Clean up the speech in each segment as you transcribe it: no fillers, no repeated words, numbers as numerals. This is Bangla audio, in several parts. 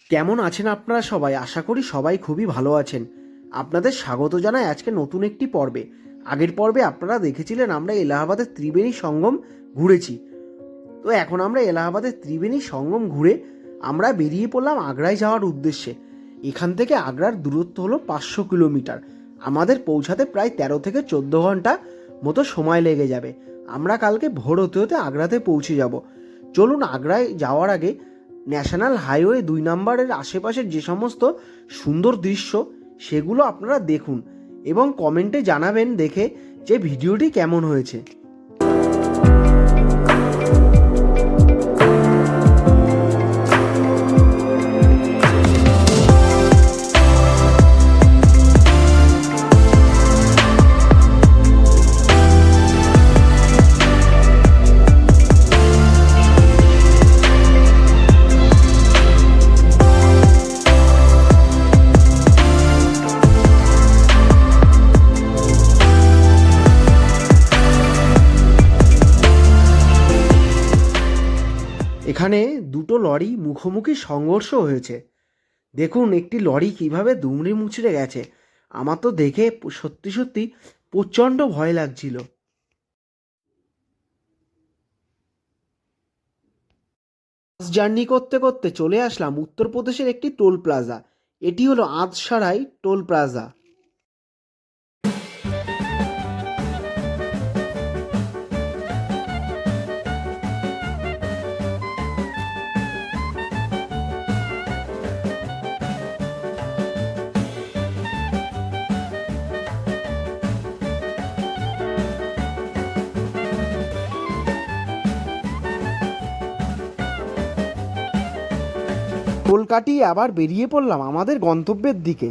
কেমন আছেন আপনারা সবাই? আশা করি সবাই খুবই ভালো আছেন। আপনাদের স্বাগত জানাই আজকে নতুন একটি পর্বে। আগের পর্বে আপনারা দেখেছিলেন আমরা এলাহাবাদের ত্রিবেণী সঙ্গম ঘুরেছি। তো এখন আমরা এলাহাবাদের ত্রিবেণী সঙ্গম ঘুরে আমরা বেরিয়ে পড়লাম আগ্রায় যাওয়ার উদ্দেশ্যে। এখান থেকে আগ্রার দূরত্ব হলো 500 কিলোমিটার। আমাদের পৌঁছাতে প্রায় 13 থেকে 14 ঘন্টা মতো সময় লেগে যাবে। আমরা কালকে ভোর হতে হতে আগ্রাতে পৌঁছে যাব। চলুন আগ্রায় যাওয়ার আগে ন্যাশনাল হাইওয়ে 2 নম্বরের আশেপাশের যে সমস্ত সুন্দর দৃশ্য সেগুলো আপনারা দেখুন এবং কমেন্টে জানাবেন দেখে যে ভিডিওটি কেমন হয়েছে। এখানে দুটো লরি মুখোমুখি সংঘর্ষ হয়েছে। দেখুন একটি লরি কিভাবে দুমড়ে মুচড়ে গেছে। আমার তো দেখে সত্যি সত্যি প্রচণ্ড ভয় লাগছিল। বাস জার্নি করতে করতে চলে আসলাম উত্তরপ্রদেশের একটি টোল প্লাজা। এটি হলো আদসারাই টোল প্লাজা। টোল কাটিয়ে আবার বেরিয়ে পড়লাম আমাদের গন্তব্যের দিকে।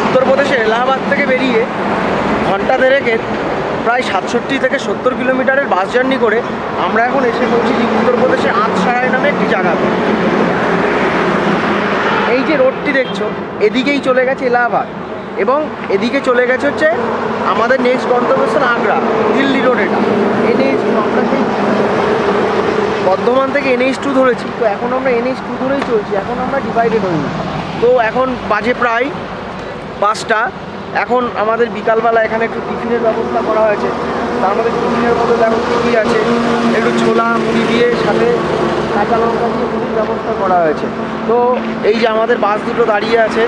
উত্তরপ্রদেশের এলাহাবাদ থেকে বেরিয়ে ঘন্টা দেড়েকের প্রায় 67 থেকে 70 কিলোমিটারের বাস জার্নি করে আমরা এখন এসে পৌঁছেছি উত্তরপ্রদেশে আদসারাই নামে একটি জায়গাতে। এই যে রোডটি দেখছো এদিকেই চলে গেছে এলাহাবাদ এবং এদিকে চলে গেছে হচ্ছে আমাদের নেক্সট গন্তব্যস্থান আগ্রা, দিল্লি রোড। এটা NH আমরা সেই বর্ধমান থেকে NH2 ধরেছি, তো এখন আমরা NH2 ধরেই চলছি। এখন আমরা ডিভাইডেড হইনি। তো এখন বাজে প্রায় 5টা। এখন আমাদের বিকালবেলা এখানে একটু টিফিনের ব্যবস্থা করা হয়েছে। তার মধ্যে টিফিনের মধ্যে দেখো কী আছে, একটু ছোলা মুড়ি দিয়ে সাথে কাঁচা লঙ্কা দিয়ে মুড়ির ব্যবস্থা করা হয়েছে। তো এই যে আমাদের বাস দুটো দাঁড়িয়ে আছে,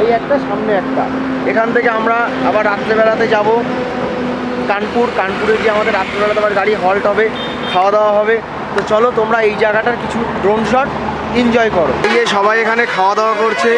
এই একটা সামনে একটা। এখান থেকে আমরা আবার রাত্রেবেলাতে যাব কানপুরে গিয়ে আমাদের রাত্রেবেলাতে আবার গাড়ি হল্ট হবে, খাওয়া দাওয়া হবে। তো চলো তোমরা এই জায়গাটার কিছু ড্রোন শট এনজয় করো। এই যে সবাই এখানে খাওয়া দাওয়া করছে।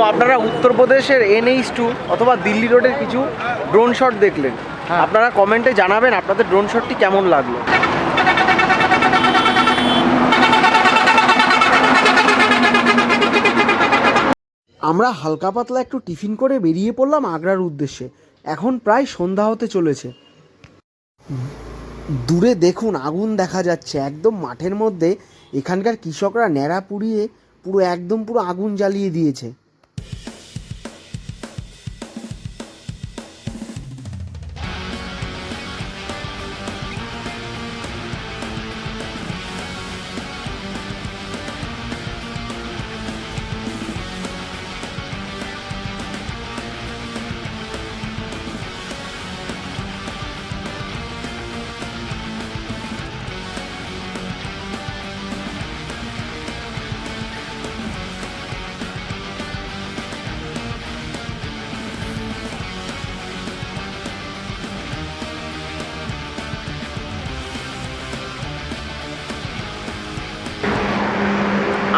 আপনারা উত্তরপ্রদেশের NH2 অথবা দিল্লি রোডের কিছু ড্রোন শট দেখলেন। আপনারা কমেন্টে জানাবেন আপনাদের ড্রোন শটটি কেমন লাগলো। আমরা হালকা পাতলা একটু টিফিন করে বেরিয়ে পড়লাম আগ্রার উদ্দেশ্যে। এখন প্রায় সন্ধ্যা হতে চলেছে। দূরে দেখুন আগুন দেখা যাচ্ছে একদম মাঠের মধ্যে। এখানকার কৃষকরা ন্যাড়া পুড়িয়ে পুরো আগুন জ্বালিয়ে দিয়েছে।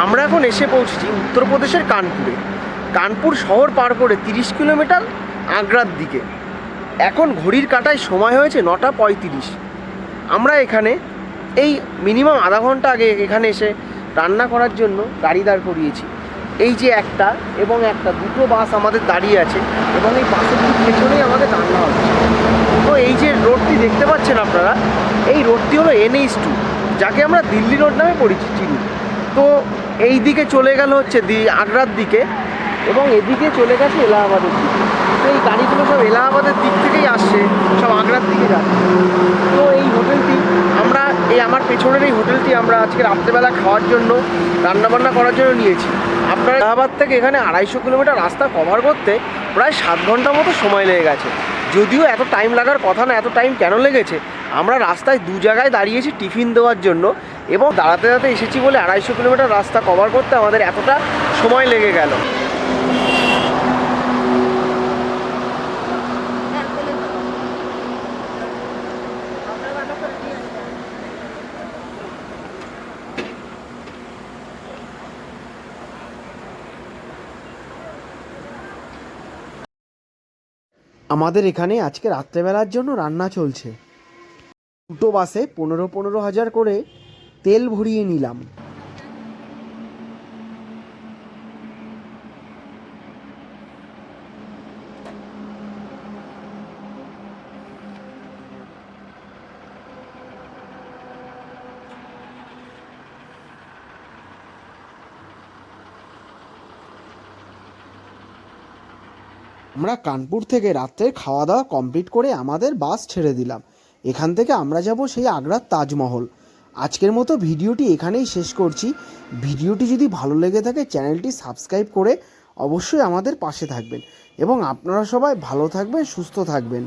আমরা এখন এসে পৌঁছেছি উত্তরপ্রদেশের কানপুরে। কানপুর শহর পার করে 30 কিলোমিটার আগ্রার দিকে। এখন ঘড়ির কাঁটায় সময় হয়েছে 9:35। আমরা এখানে এই মিনিমাম আধা ঘন্টা আগে এখানে এসে রান্না করার জন্য গাড়ি দাঁড় করিয়েছি। এই যে একটা এবং একটা দুটো বাস আমাদের দাঁড়িয়ে আছে এবং এই বাসের ঠিক পেছনেই আমাদের রান্না হচ্ছে। তো এই যে রোডটি দেখতে পাচ্ছেন আপনারা, এই রোডটি হলো NH2, যাকে আমরা দিল্লি রোড নামে চিনি। তো এই দিকে চলে গেল হচ্ছে আগ্রার দিকে এবং এদিকে চলে গেছে এলাহাবাদের দিকে। তো এই গাড়িগুলো সব এলাহাবাদের দিক থেকেই আসছে, সব আগ্রার দিকে যাচ্ছে। তো এই হোটেলটি আমরা আমার পেছনের এই হোটেলটি আমরা আজকে রাত্রেবেলা খাওয়ার জন্য রান্নাবান্না করার জন্য নিয়েছি। আপনার এলাহাবাদ থেকে এখানে 250 কিলোমিটার রাস্তা কভার করতে প্রায় 7 ঘন্টা মতো সময় লেগে গেছে। যদিও এত টাইম লাগার কথা না, এত টাইম কেন লেগেছে, আমরা রাস্তায় 2 জায়গায় দাঁড়িয়েছি টিফিন দেওয়ার জন্য এবং দাঁড়াতে এসেছি বলে 250 কিলোমিটার রাস্তা কভার করতে আমাদের এতটা সময় লেগে গেল। আমাদের এখানে আজকে রাত্রেবেলার জন্য রান্না চলছে। দুটো বাসে 15,000 করে তেল ভরিয়ে নিলাম। আমরা কানপুর থেকে রাত্রে খাওয়া দাওয়া কমপ্লিট করে আমাদের বাস ছেড়ে দিলাম। এখান থেকে আমরা যাব সেই আগ্রার তাজমহল। আজকের মতো ভিডিওটি এখানেই শেষ করছি। ভিডিওটি যদি ভালো লেগে থাকে চ্যানেলটি সাবস্ক্রাইব করে অবশ্যই আমাদের পাশে থাকবেন এবং আপনারা সবাই ভালো থাকবেন, সুস্থ থাকবেন।